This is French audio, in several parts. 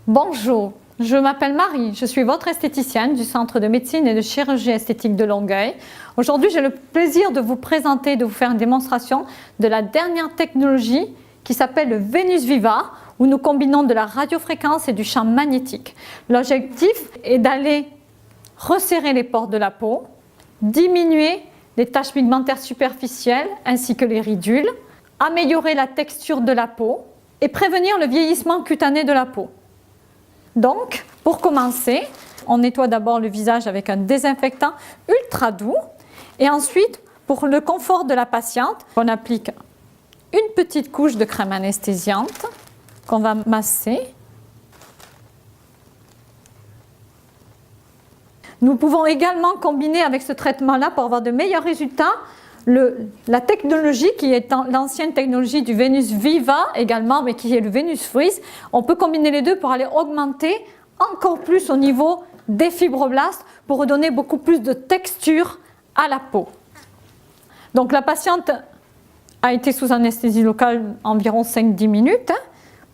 Bonjour, je m'appelle Marie, je suis votre esthéticienne du Centre de médecine et de chirurgie esthétique de Longueuil. Aujourd'hui, j'ai le plaisir de vous présenter, de vous faire une démonstration de la dernière technologie qui s'appelle le Venus Viva, où nous combinons de la radiofréquence et du champ magnétique. L'objectif est d'aller resserrer les pores de la peau, diminuer les taches pigmentaires superficielles ainsi que les ridules, améliorer la texture de la peau et prévenir le vieillissement cutané de la peau. Donc, pour commencer, on nettoie d'abord le visage avec un désinfectant ultra doux et ensuite, pour le confort de la patiente, on applique une petite couche de crème anesthésiante qu'on va masser. Nous pouvons également combiner avec ce traitement-là pour avoir de meilleurs résultats la technologie qui est l'ancienne technologie du Venus Viva également, mais qui est le Venus Freeze. On peut combiner les deux pour aller augmenter encore plus au niveau des fibroblastes pour redonner beaucoup plus de texture à la peau. Donc la patiente a été sous anesthésie locale environ 5-10 minutes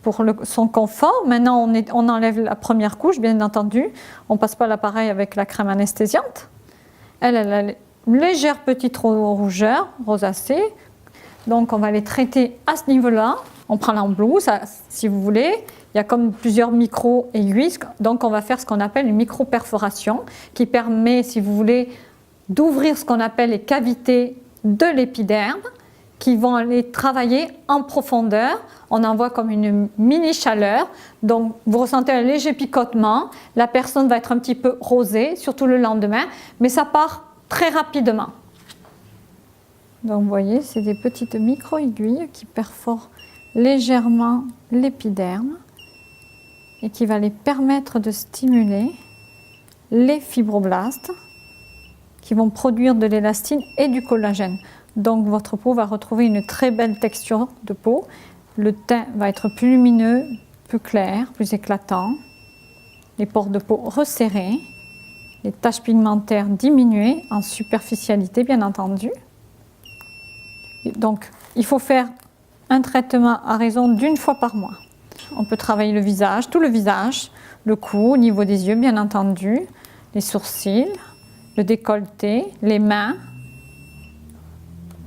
pour son confort. Maintenant on enlève la première couche, bien entendu. On ne passe pas l'appareil avec la crème anesthésiante. Elle a légère petite rougeur, rosacée. Donc on va les traiter à ce niveau-là. On prend l'embout, si vous voulez. Il y a comme plusieurs micro-aiguilles. Donc on va faire ce qu'on appelle une micro-perforation qui permet, si vous voulez, d'ouvrir ce qu'on appelle les cavités de l'épiderme qui vont aller travailler en profondeur. On envoie comme une mini chaleur. Donc vous ressentez un léger picotement. La personne va être un petit peu rosée, surtout le lendemain. Mais ça part très rapidement. Donc vous voyez, c'est des petites micro-aiguilles qui perforent légèrement l'épiderme et qui va les permettre de stimuler les fibroblastes qui vont produire de l'élastine et du collagène. Donc votre peau va retrouver une très belle texture de peau. Le teint va être plus lumineux, plus clair, plus éclatant. Les pores de peau resserrés. Les taches pigmentaires diminuées en superficialité, bien entendu. Et donc, il faut faire un traitement à raison d'une fois par mois. On peut travailler le visage, tout le visage, le cou, au niveau des yeux, bien entendu, les sourcils, le décolleté, les mains,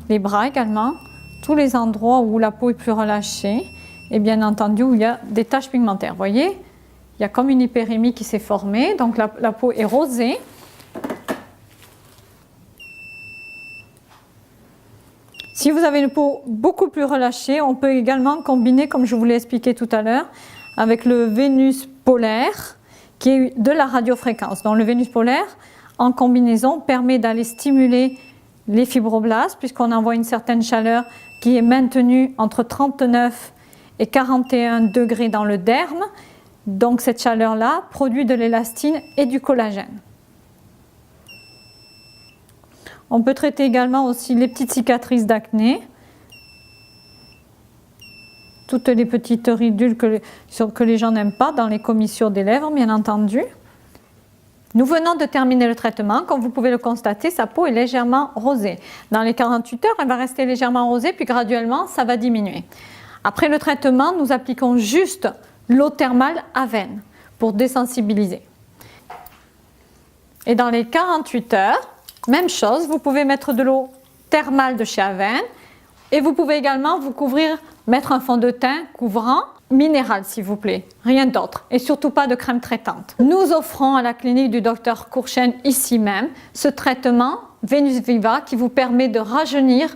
les bras également, tous les endroits où la peau est plus relâchée et bien entendu où il y a des taches pigmentaires. Vous voyez ? Il y a comme une hyperémie qui s'est formée, donc la peau est rosée. Si vous avez une peau beaucoup plus relâchée, on peut également combiner, comme je vous l'ai expliqué tout à l'heure, avec le Venus polaire, qui est de la radiofréquence. Donc le Venus polaire, en combinaison, permet d'aller stimuler les fibroblastes, puisqu'on envoie une certaine chaleur qui est maintenue entre 39 et 41 degrés dans le derme. Donc cette chaleur-là produit de l'élastine et du collagène. On peut traiter également aussi les petites cicatrices d'acné, toutes les petites ridules que les gens n'aiment pas dans les commissures des lèvres, bien entendu. Nous venons de terminer le traitement. Comme vous pouvez le constater, sa peau est légèrement rosée. Dans les 48 heures, elle va rester légèrement rosée, puis graduellement, ça va diminuer. Après le traitement, nous appliquons juste l'eau thermale Avène pour désensibiliser. Et dans les 48 heures, même chose, vous pouvez mettre de l'eau thermale de chez Avène et vous pouvez également vous couvrir, mettre un fond de teint couvrant minéral s'il vous plaît, rien d'autre et surtout pas de crème traitante. Nous offrons à la clinique du Dr Courchaine ici même ce traitement Venus Viva qui vous permet de rajeunir,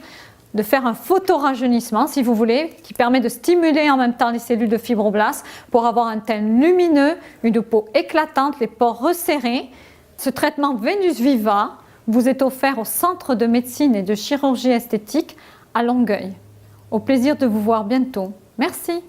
de faire un photorajeunissement si vous voulez, qui permet de stimuler en même temps les cellules de fibroblastes pour avoir un teint lumineux, une peau éclatante, les pores resserrés. Ce traitement Venus Viva vous est offert au Centre de médecine et de chirurgie esthétique à Longueuil. Au plaisir de vous voir bientôt. Merci.